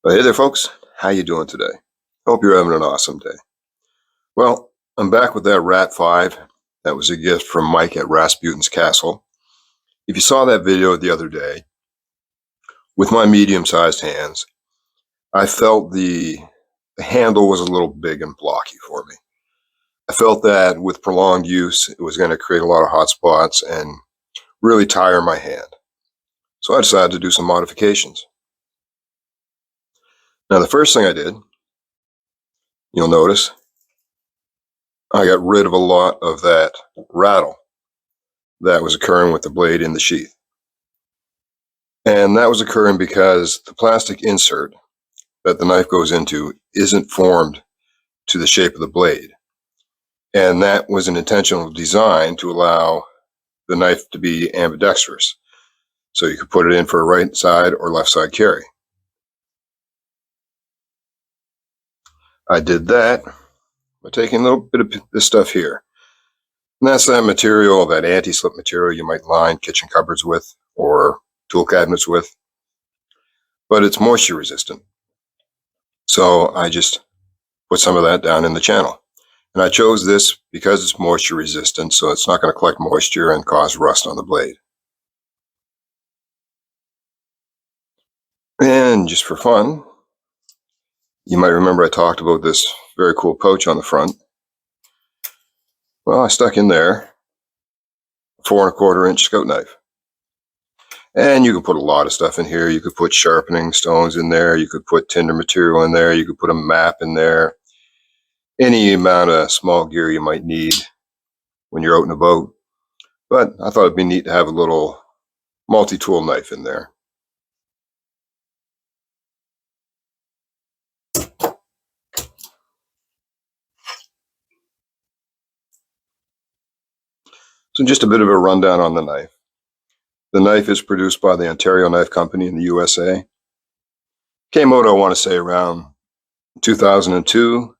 Well, hey there, folks. How you doing today? Hope you're having an awesome day. Well, I'm back with that RAT-5. That was a gift from Mike at Rasputin's Castle. If you saw that video the other day, with my medium-sized hands, I felt the handle was a little big and blocky for me. I felt that with prolonged use, it was going to create a lot of hot spots and really tire my hand. So I decided to do some modifications. Now, the first thing I did, you'll notice, I got rid of a lot of that rattle that was occurring with the blade in the sheath. And that was occurring because the plastic insert that the knife goes into isn't formed to the shape of the blade. And that was an intentional design to allow the knife to be ambidextrous. So you could put it in for a right side or left side carry. I did that by taking a little bit of this stuff here. And that's that material, that anti-slip material you might line kitchen cupboards with or tool cabinets with. But it's moisture resistant. So I just put some of that down in the channel. And I chose this because it's moisture resistant, so it's not going to collect moisture and cause rust on the blade. And just for fun, you might remember I talked about this very cool pouch on the front. Well, I stuck in there a 4 1/4 inch scout knife. And you can put a lot of stuff in here. You could put sharpening stones in there. You could put tinder material in there. You could put a map in there. Any amount of small gear you might need when you're out and about. But I thought it'd be neat to have a little multi-tool knife in there. So just a bit of a rundown on the knife. The knife is produced by the Ontario Knife Company in the USA. Came out, I want to say, around 2002.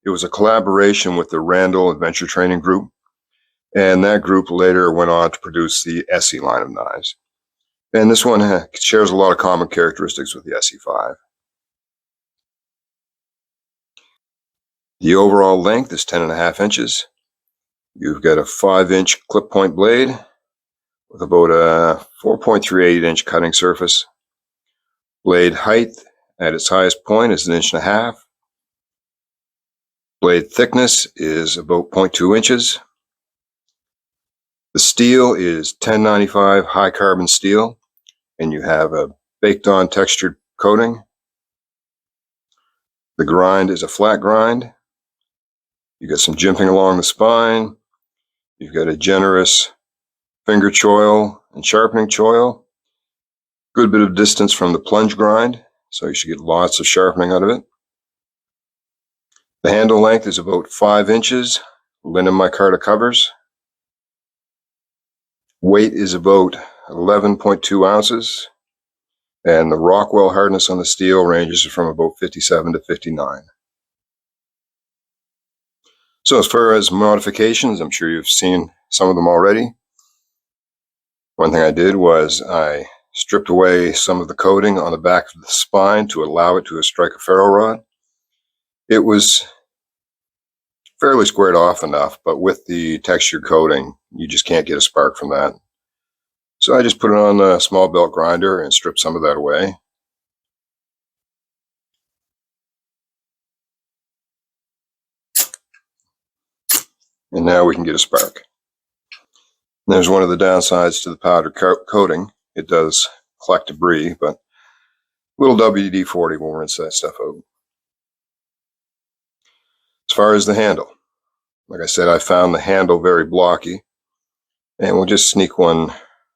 It was a collaboration with the Randall Adventure Training Group, and that group later went on to produce the SE line of knives. And this one shares a lot of common characteristics with the SE5. The overall length is 10.5 inches. You've got a 5-inch clip point blade with about a 4.38 inch cutting surface. Blade height at its highest point is 1.5 inches. Blade thickness is about 0.2 inches. The steel is 1095 high carbon steel, and you have a baked on textured coating. The grind is a flat grind. You got some jimping along the spine. You've got a generous finger choil and sharpening choil. Good bit of distance from the plunge grind, so you should get lots of sharpening out of it. The handle length is about 5 inches, linen micarta covers. Weight is about 11.2 ounces, and the Rockwell hardness on the steel ranges from about 57 to 59. So as far as modifications, I'm sure you've seen some of them already. One thing I did was I stripped away some of the coating on the back of the spine to allow it to strike a ferro rod. It was fairly squared off enough, but with the textured coating, you just can't get a spark from that. So I just put it on a small belt grinder and stripped some of that away. And now we can get a spark. And there's one of the downsides to the powder coating. It does collect debris, but a little WD-40 will rinse that stuff out. As far as the handle, like I said, I found the handle very blocky, and we'll just sneak one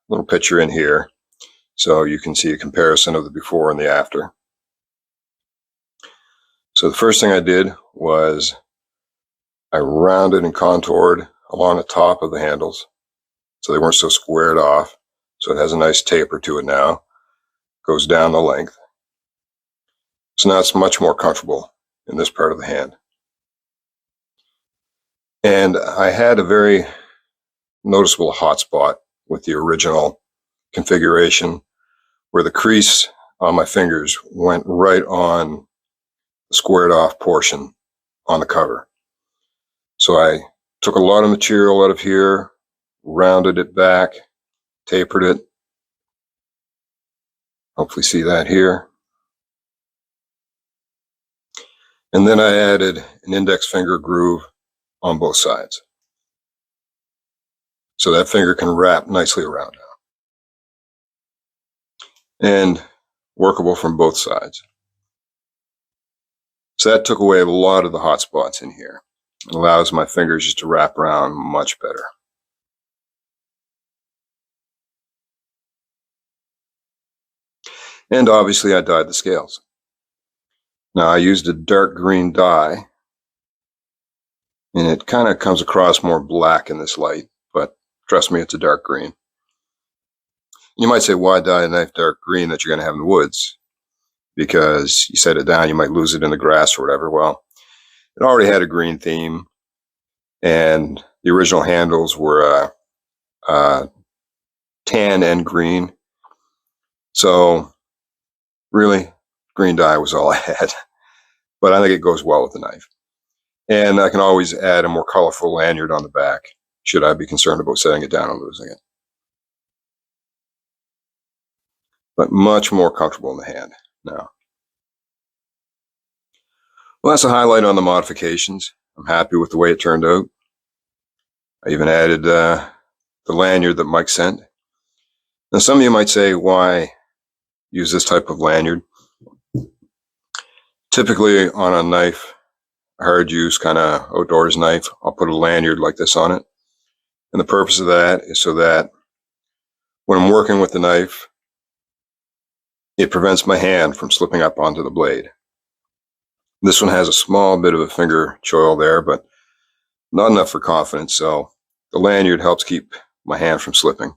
little picture in here so you can see a comparison of the before and the after. So the first thing I did was I rounded and contoured along the top of the handles so they weren't so squared off. So it has a nice taper to it now. Goes down the length. So now it's much more comfortable in this part of the hand. And I had a very noticeable hot spot with the original configuration where the crease on my fingers went right on the squared off portion on the cover. So I took a lot of material out of here, rounded it back, tapered it. Hopefully see that here. And then I added an index finger groove on both sides, so that finger can wrap nicely around now. And workable from both sides. So that took away a lot of the hot spots in here. It allows my fingers just to wrap around much better. And obviously I dyed the scales. Now I used a dark green dye, and it kind of comes across more black in this light, but trust me, it's a dark green. You might say, why dye a knife dark green that you're going to have in the woods? Because you set it down, you might lose it in the grass or whatever. Well, it already had a green theme, and the original handles were tan and green. So really, green dye was all I had. But I think it goes well with the knife. And I can always add a more colorful lanyard on the back, should I be concerned about setting it down and losing it. But much more comfortable in the hand now. Well, that's a highlight on the modifications. I'm happy with the way it turned out. I even added the lanyard that Mike sent. Now, some of you might say, why use this type of lanyard? Typically on a knife, a hard use kind of outdoors knife, I'll put a lanyard like this on it. And the purpose of that is so that when I'm working with the knife, it prevents my hand from slipping up onto the blade. This one has a small bit of a finger choil there, but not enough for confidence, so the lanyard helps keep my hand from slipping.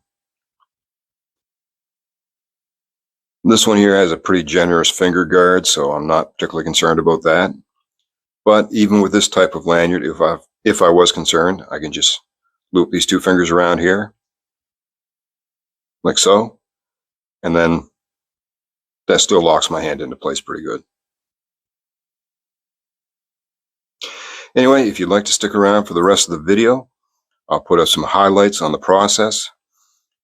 This one here has a pretty generous finger guard, so I'm not particularly concerned about that. But even with this type of lanyard, if I was concerned, I can just loop these two fingers around here, like so, and then that still locks my hand into place pretty good. Anyway, if you'd like to stick around for the rest of the video, I'll put up some highlights on the process,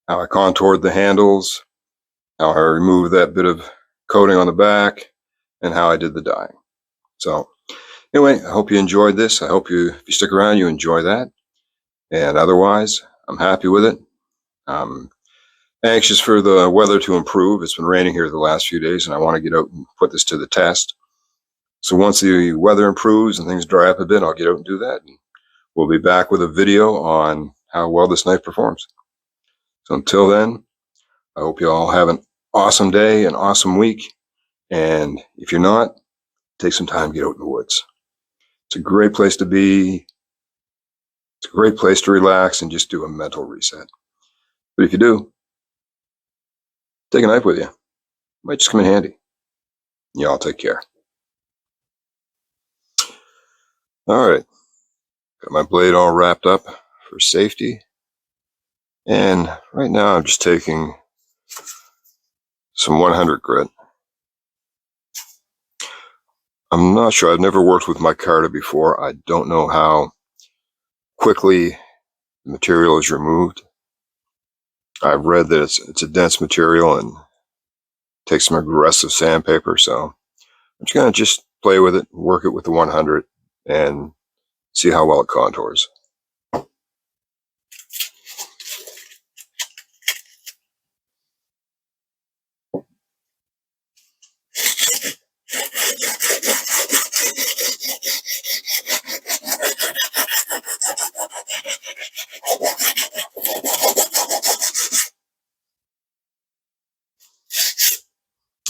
how I contoured the handles, how I removed that bit of coating on the back, and how I did the dyeing. So anyway, I hope you enjoyed this. I hope if you stick around, you enjoy that. And otherwise, I'm happy with it. I'm anxious for the weather to improve. It's been raining here the last few days, and I want to get out and put this to the test. So once the weather improves and things dry up a bit, I'll get out and do that. And we'll be back with a video on how well this knife performs. So until then, I hope you all have an awesome day, an awesome week. And if you're not, take some time to get out in the woods. It's a great place to be. It's a great place to relax and just do a mental reset. But if you do, take a knife with you. It might just come in handy. You all take care. All right. Got my blade all wrapped up for safety. And right now I'm just taking some 100 grit. I'm not sure. I've never worked with micarta before. I don't know how quickly the material is removed. I've read that it's a dense material and takes some aggressive sandpaper, so I'm just going to play with it, work it with the 100, and see how well it contours.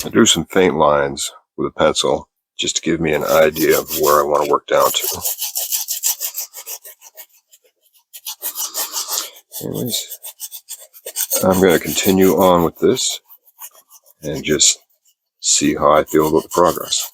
I drew some faint lines with a pencil just to give me an idea of where I want to work down to. Anyways, I'm going to continue on with this and just see how I feel about the progress.